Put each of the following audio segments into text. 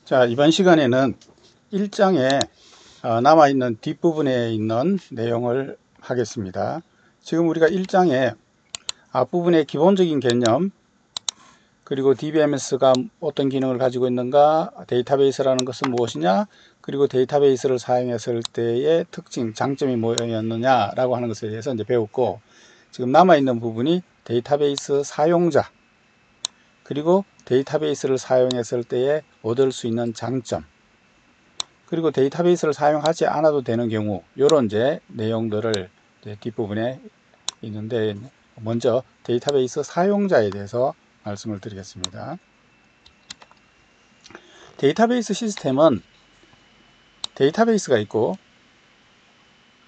자, 이번 시간에는 1장에 남아있는 뒷부분에 있는 내용을 하겠습니다. 지금 우리가 1장에 앞부분의 기본적인 개념, 그리고 DBMS가 어떤 기능을 가지고 있는가, 데이터베이스라는 것은 무엇이냐, 그리고 데이터베이스를 사용했을 때의 특징, 장점이 뭐였느냐라고 하는 것에 대해서 이제 배웠고, 지금 남아있는 부분이 데이터베이스 사용자, 그리고 데이터베이스를 사용했을 때에 얻을 수 있는 장점, 그리고 데이터베이스를 사용하지 않아도 되는 경우, 이런 이제 내용들을 이제 뒷부분에 있는데, 먼저 데이터베이스 사용자에 대해서 말씀을 드리겠습니다. 데이터베이스 시스템은 데이터베이스가 있고,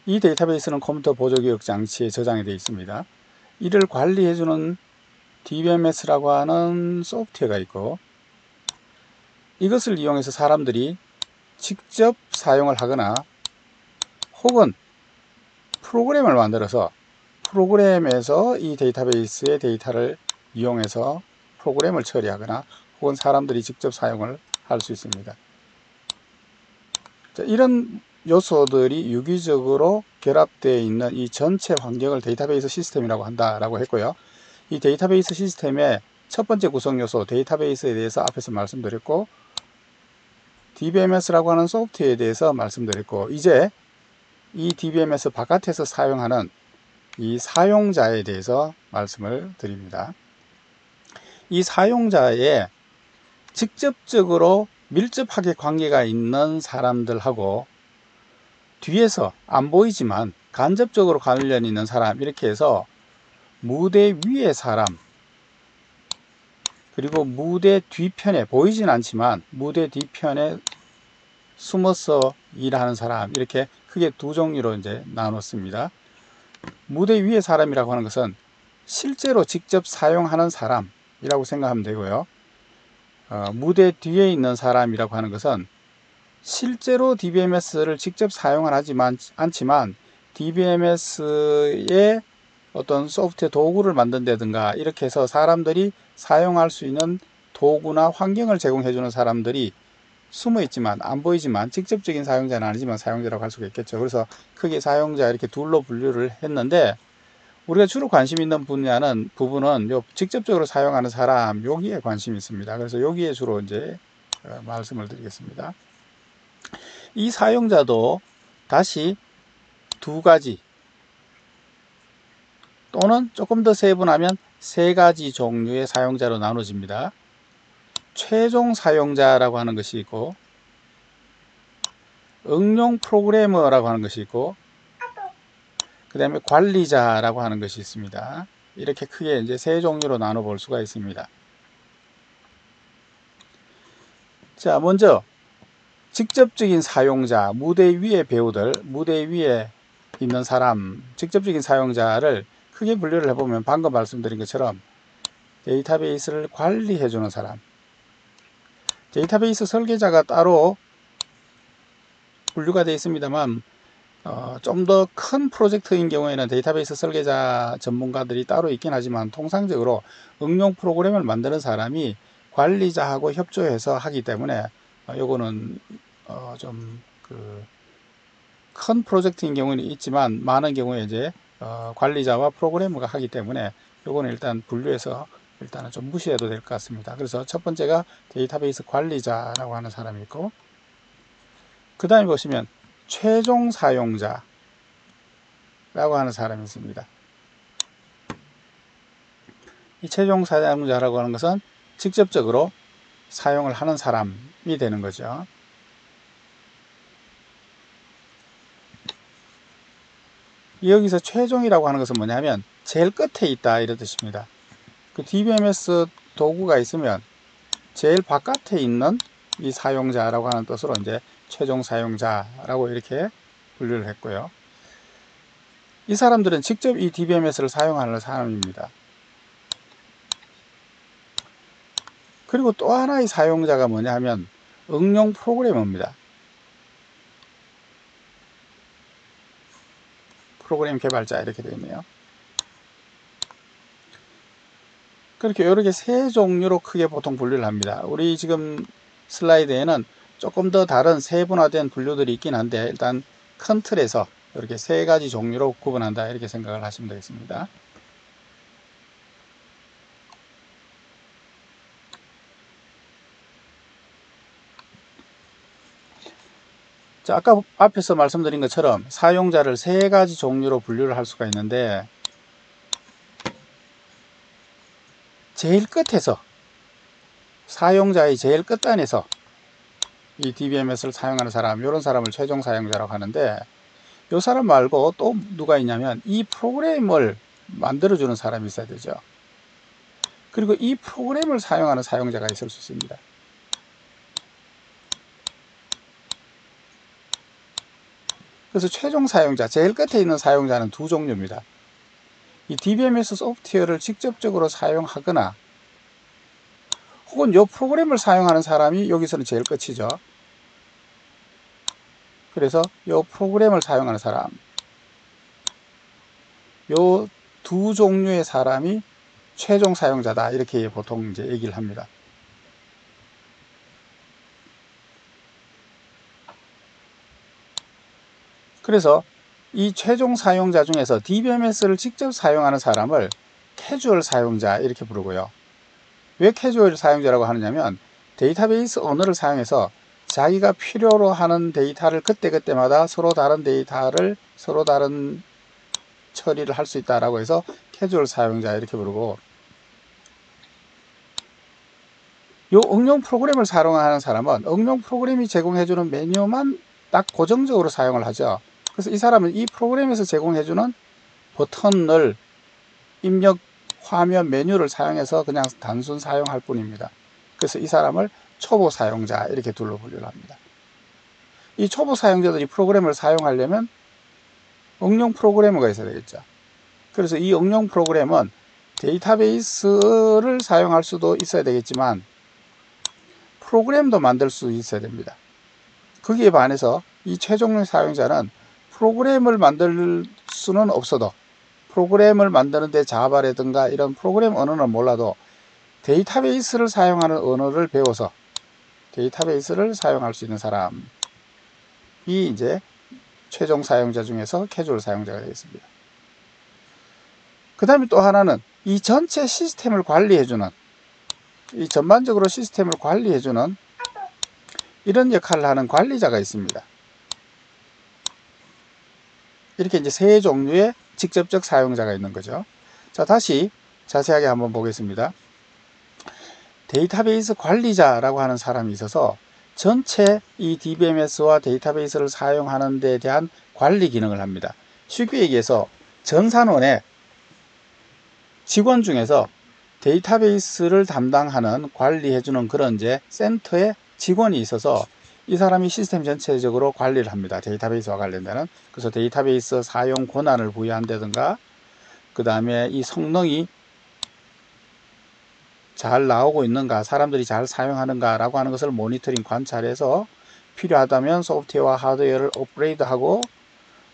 이 데이터베이스는 컴퓨터 보조기억 장치에 저장이 되어 있습니다. 이를 관리해주는 DBMS라고 하는 소프트웨어가 있고, 이것을 이용해서 사람들이 직접 사용을 하거나 혹은 프로그램을 만들어서 프로그램에서 이 데이터베이스의 데이터를 이용해서 프로그램을 처리하거나 혹은 사람들이 직접 사용을 할 수 있습니다. 자, 이런 요소들이 유기적으로 결합되어 있는 이 전체 환경을 데이터베이스 시스템이라고 한다라고 했고요. 이 데이터베이스 시스템의 첫 번째 구성 요소 데이터베이스에 대해서 앞에서 말씀드렸고, DBMS라고 하는 소프트웨어에 대해서 말씀드렸고, 이제 이 DBMS 바깥에서 사용하는 이 사용자에 대해서 말씀을 드립니다. 이 사용자에 직접적으로 밀접하게 관계가 있는 사람들하고 뒤에서 안 보이지만 간접적으로 관련 있는 사람, 이렇게 해서 무대 위의 사람, 그리고 무대 뒤편에 보이진 않지만 무대 뒤편에 숨어서 일하는 사람, 이렇게 크게 두 종류로 이제 나눴습니다. 무대 위의 사람이라고 하는 것은 실제로 직접 사용하는 사람이라고 생각하면 되고요. 무대 뒤에 있는 사람이라고 하는 것은 실제로 DBMS를 직접 사용을 하지만 않지만 DBMS의 어떤 소프트웨어 도구를 만든다든가 이렇게 해서 사람들이 사용할 수 있는 도구나 환경을 제공해 주는 사람들이 숨어 있지만 안 보이지만 직접적인 사용자는 아니지만 사용자라고 할 수가 있겠죠. 그래서 크게 사용자 이렇게 둘로 분류를 했는데, 우리가 주로 관심 있는 부분은 요 직접적으로 사용하는 사람, 여기에 관심이 있습니다. 그래서 여기에 주로 이제 말씀을 드리겠습니다. 이 사용자도 다시 두 가지 또는 조금 더 세분하면 세 가지 종류의 사용자로 나눠집니다. 최종 사용자라고 하는 것이 있고, 응용 프로그래머라고 하는 것이 있고, 그 다음에 관리자라고 하는 것이 있습니다. 이렇게 크게 이제 세 종류로 나눠 볼 수가 있습니다. 자, 먼저 직접적인 사용자, 무대 위의 배우들, 무대 위에 있는 사람, 직접적인 사용자를 크게 분류를 해보면 방금 말씀드린 것처럼 데이터베이스를 관리해 주는 사람, 데이터베이스 설계자가 따로 분류가 되어 있습니다만 좀 더 큰 프로젝트인 경우에는 데이터베이스 설계자 전문가들이 따로 있긴 하지만 통상적으로 응용 프로그램을 만드는 사람이 관리자하고 협조해서 하기 때문에 요거는 좀 큰 프로젝트인 경우는 있지만 많은 경우에 이제 관리자와 프로그래머가 하기 때문에 요거는 일단 분류해서 일단은 좀 무시해도 될 것 같습니다. 그래서 첫 번째가 데이터베이스 관리자라고 하는 사람이 있고, 그 다음에 보시면 최종 사용자라고 하는 사람이 있습니다. 이 최종 사용자라고 하는 것은 직접적으로 사용을 하는 사람이 되는 거죠. 여기서 최종이라고 하는 것은 뭐냐면 제일 끝에 있다 이런 뜻입니다. 그 DBMS 도구가 있으면 제일 바깥에 있는 이 사용자라고 하는 뜻으로 이제 최종 사용자라고 이렇게 분류를 했고요. 이 사람들은 직접 이 DBMS를 사용하는 사람입니다. 그리고 또 하나의 사용자가 뭐냐 하면 응용 프로그래머입니다. 프로그램 개발자 이렇게 되어 있네요. 그렇게 여러 개 세 종류로 크게 보통 분류를 합니다. 우리 지금 슬라이드에는 조금 더 다른 세분화된 분류들이 있긴 한데 일단 큰 틀에서 이렇게 세 가지 종류로 구분한다 이렇게 생각을 하시면 되겠습니다. 자, 아까 앞에서 말씀드린 것처럼 사용자를 세 가지 종류로 분류를 할 수가 있는데 제일 끝에서 사용자의 제일 끝단에서 이 DBMS를 사용하는 사람, 이런 사람을 최종 사용자라고 하는데 이 사람 말고 또 누가 있냐면 이 프로그램을 만들어주는 사람이 있어야 되죠. 그리고 이 프로그램을 사용하는 사용자가 있을 수 있습니다. 그래서 최종 사용자, 제일 끝에 있는 사용자는 두 종류입니다. 이 DBMS 소프트웨어를 직접적으로 사용하거나 혹은 이 프로그램을 사용하는 사람이 여기서는 제일 끝이죠. 그래서 이 프로그램을 사용하는 사람, 이 두 종류의 사람이 최종 사용자다 이렇게 보통 이제 얘기를 합니다. 그래서 이 최종 사용자 중에서 DBMS를 직접 사용하는 사람을 캐주얼 사용자 이렇게 부르고요. 왜 캐주얼 사용자라고 하느냐면 데이터베이스 언어를 사용해서 자기가 필요로 하는 데이터를 그때그때마다 서로 다른 데이터를 서로 다른 처리를 할 수 있다라고 해서 캐주얼 사용자 이렇게 부르고, 이 응용 프로그램을 사용하는 사람은 응용 프로그램이 제공해주는 메뉴만 딱 고정적으로 사용을 하죠. 그래서 이 사람은 이 프로그램에서 제공해주는 버튼을 입력 화면 메뉴를 사용해서 그냥 단순 사용할 뿐입니다. 그래서 이 사람을 초보 사용자 이렇게 둘로 분류를 합니다. 이 초보 사용자들이 프로그램을 사용하려면 응용 프로그래머가 있어야 되겠죠. 그래서 이 응용 프로그램은 데이터베이스를 사용할 수도 있어야 되겠지만 프로그램도 만들 수 있어야 됩니다. 거기에 반해서 이 최종 사용자는 프로그램을 만들 수는 없어도 프로그램을 만드는데 자바라든가 이런 프로그램 언어는 몰라도 데이터베이스를 사용하는 언어를 배워서 데이터베이스를 사용할 수 있는 사람이 이제 최종 사용자 중에서 캐주얼 사용자가 되겠습니다. 그 다음에 또 하나는 이 전체 시스템을 관리해주는, 이 전반적으로 시스템을 관리해주는 이런 역할을 하는 관리자가 있습니다. 이렇게 이제 세 종류의 직접적 사용자가 있는 거죠. 자, 다시 자세하게 한번 보겠습니다. 데이터베이스 관리자라고 하는 사람이 있어서 전체 이 DBMS와 데이터베이스를 사용하는 데 대한 관리 기능을 합니다. 쉽게 얘기해서 전산원의 직원 중에서 데이터베이스를 담당하는 관리해주는 그런 이제 센터의 직원이 있어서 이 사람이 시스템 전체적으로 관리를 합니다. 데이터베이스와 관련되는. 그래서 데이터베이스 사용 권한을 부여한다든가 그 다음에 이 성능이 잘 나오고 있는가, 사람들이 잘 사용하는가 라고 하는 것을 모니터링 관찰해서 필요하다면 소프트웨어와 하드웨어를 업그레이드하고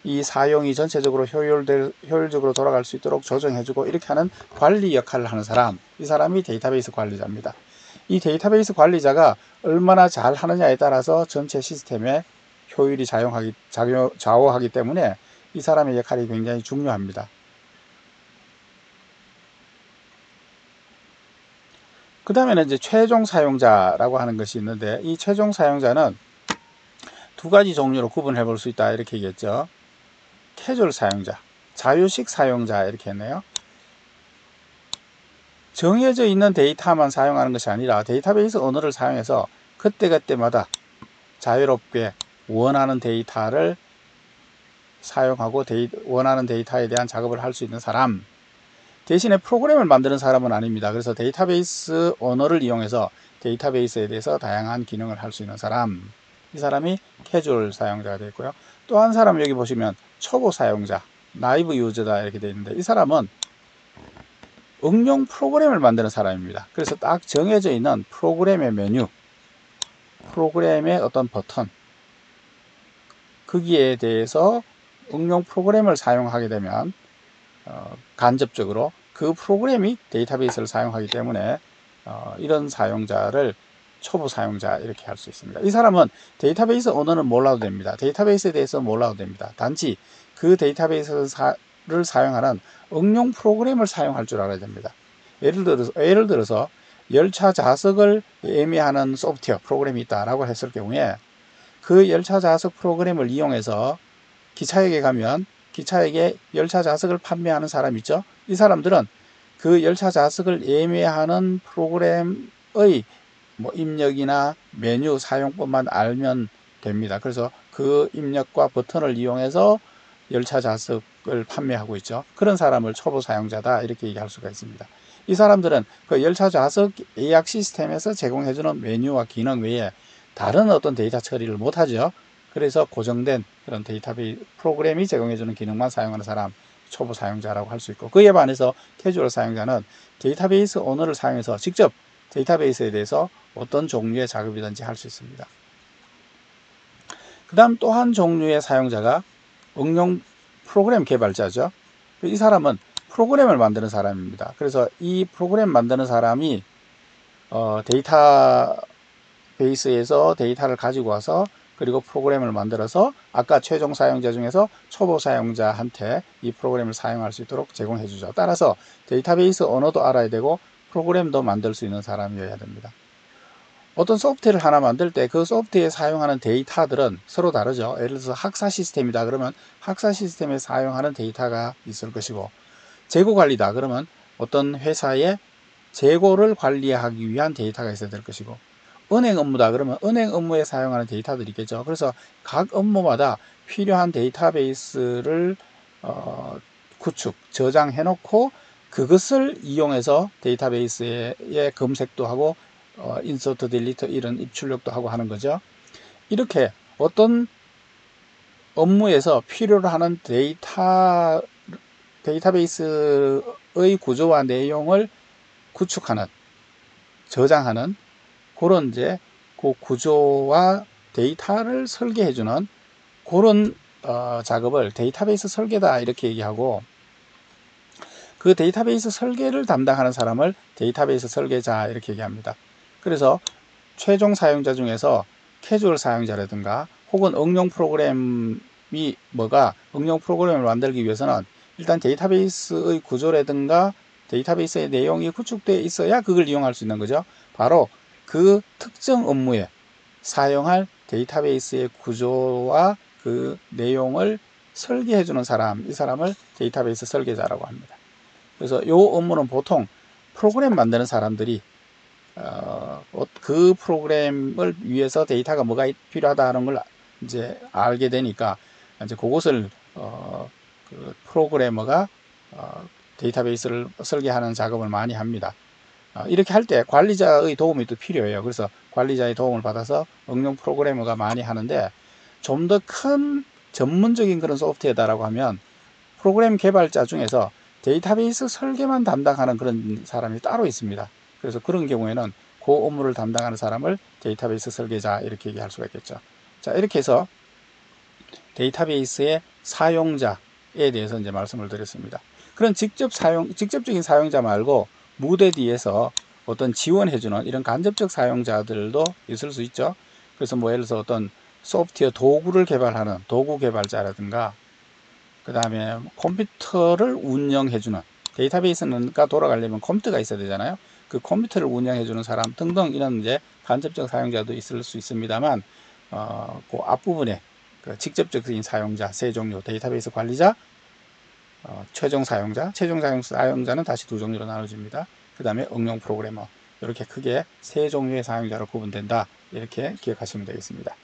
이 사용이 전체적으로 효율적으로 돌아갈 수 있도록 조정해주고 이렇게 하는 관리 역할을 하는 사람, 이 사람이 데이터베이스 관리자입니다. 이 데이터베이스 관리자가 얼마나 잘 하느냐에 따라서 전체 시스템의 효율이 좌우하기 때문에 이 사람의 역할이 굉장히 중요합니다. 그 다음에는 이제 최종 사용자라고 하는 것이 있는데 이 최종 사용자는 두 가지 종류로 구분해 볼 수 있다 이렇게 얘기했죠. 캐주얼 사용자, 자유식 사용자 이렇게 했네요. 정해져 있는 데이터만 사용하는 것이 아니라 데이터베이스 언어를 사용해서 그때그때마다 자유롭게 원하는 데이터를 사용하고 원하는 데이터에 대한 작업을 할 수 있는 사람, 대신에 프로그램을 만드는 사람은 아닙니다. 그래서 데이터베이스 언어를 이용해서 데이터베이스에 대해서 다양한 기능을 할 수 있는 사람, 이 사람이 캐주얼 사용자가 되고요. 또 한 사람 여기 보시면 초보 사용자, 나이브 유저다 이렇게 되어 있는데 이 사람은 응용 프로그램을 만드는 사람입니다. 그래서 딱 정해져 있는 프로그램의 메뉴, 프로그램의 어떤 버튼, 거기에 대해서 응용 프로그램을 사용하게 되면 간접적으로 그 프로그램이 데이터베이스를 사용하기 때문에 이런 사용자를 초보 사용자 이렇게 할 수 있습니다. 이 사람은 데이터베이스 언어는 몰라도 됩니다. 데이터베이스에 대해서 몰라도 됩니다. 단지 그 데이터베이스를 사용하는 응용 프로그램을 사용할 줄 알아야 됩니다. 예를 들어서 열차 좌석을 예매하는 소프트웨어 프로그램이 있다라고 했을 경우에 그 열차 좌석 프로그램을 이용해서 기차역에 가면 기차역에 열차 좌석을 판매하는 사람 있죠. 이 사람들은 그 열차 좌석을 예매하는 프로그램의 입력이나 메뉴 사용법만 알면 됩니다. 그래서 그 입력과 버튼을 이용해서 열차 좌석을 판매하고 있죠. 그런 사람을 초보 사용자다 이렇게 얘기할 수가 있습니다. 이 사람들은 그 열차 좌석 예약 시스템에서 제공해주는 메뉴와 기능 외에 다른 어떤 데이터 처리를 못하죠. 그래서 고정된 그런 데이터베이스 프로그램이 제공해주는 기능만 사용하는 사람, 초보 사용자라고 할 수 있고, 그에 반해서 캐주얼 사용자는 데이터베이스 언어를 사용해서 직접 데이터베이스에 대해서 어떤 종류의 작업이든지 할 수 있습니다. 그 다음 또 한 종류의 사용자가 응용 프로그램 개발자죠. 이 사람은 프로그램을 만드는 사람입니다. 그래서 이 프로그램 만드는 사람이 데이터베이스에서 데이터를 가지고 와서 그리고 프로그램을 만들어서 아까 최종 사용자 중에서 초보 사용자한테 이 프로그램을 사용할 수 있도록 제공해 주죠. 따라서 데이터베이스 언어도 알아야 되고 프로그램도 만들 수 있는 사람이어야 됩니다. 어떤 소프트웨어를 하나 만들 때 그 소프트웨어에 사용하는 데이터들은 서로 다르죠. 예를 들어서 학사 시스템이다 그러면 학사 시스템에 사용하는 데이터가 있을 것이고, 재고 관리다 그러면 어떤 회사의 재고를 관리하기 위한 데이터가 있어야 될 것이고, 은행 업무다 그러면 은행 업무에 사용하는 데이터들이 있겠죠. 그래서 각 업무마다 필요한 데이터베이스를 구축, 저장해 놓고 그것을 이용해서 데이터베이스에 검색도 하고 인서트, 딜리트 이런 입출력도 하고 하는 거죠. 이렇게 어떤 업무에서 필요로 하는 데이터베이스의 구조와 내용을 구축하는, 저장하는 그런 이제 그 구조와 데이터를 설계해주는 그런 작업을 데이터베이스 설계다 이렇게 얘기하고, 그 데이터베이스 설계를 담당하는 사람을 데이터베이스 설계자 이렇게 얘기합니다. 그래서 최종 사용자 중에서 캐주얼 사용자라든가 혹은 응용 프로그램을 만들기 위해서는 일단 데이터베이스의 구조라든가 데이터베이스의 내용이 구축되어 있어야 그걸 이용할 수 있는 거죠. 바로 그 특정 업무에 사용할 데이터베이스의 구조와 그 내용을 설계해 주는 사람, 이 사람을 데이터베이스 설계자라고 합니다. 그래서 이 업무는 보통 프로그램 만드는 사람들이 그 프로그램을 위해서 데이터가 뭐가 필요하다 하는 걸 이제 알게 되니까 이제 그것을 그 프로그래머가 데이터베이스를 설계하는 작업을 많이 합니다. 이렇게 할 때 관리자의 도움이 또 필요해요. 그래서 관리자의 도움을 받아서 응용 프로그래머가 많이 하는데, 좀 더 큰 전문적인 그런 소프트웨어다라고 하면 프로그램 개발자 중에서 데이터베이스 설계만 담당하는 그런 사람이 따로 있습니다. 그래서 그런 경우에는 그 업무를 담당하는 사람을 데이터베이스 설계자 이렇게 얘기할 수가 있겠죠. 자, 이렇게 해서 데이터베이스의 사용자에 대해서 이제 말씀을 드렸습니다. 그런 직접적인 사용자 말고 무대 뒤에서 어떤 지원해주는 이런 간접적 사용자들도 있을 수 있죠. 그래서 뭐 예를 들어서 어떤 소프트웨어 도구를 개발하는 도구 개발자라든가, 그 다음에 컴퓨터를 운영해주는, 데이터베이스가 돌아가려면 컴퓨터가 있어야 되잖아요. 그 컴퓨터를 운영해주는 사람 등등 이런 이제 간접적 사용자도 있을 수 있습니다만, 그 앞부분에 그 직접적인 사용자 세 종류, 데이터베이스 관리자, 최종 사용자는 다시 두 종류로 나눠집니다. 그 다음에 응용 프로그래머, 이렇게 크게 세 종류의 사용자로 구분된다 이렇게 기억하시면 되겠습니다.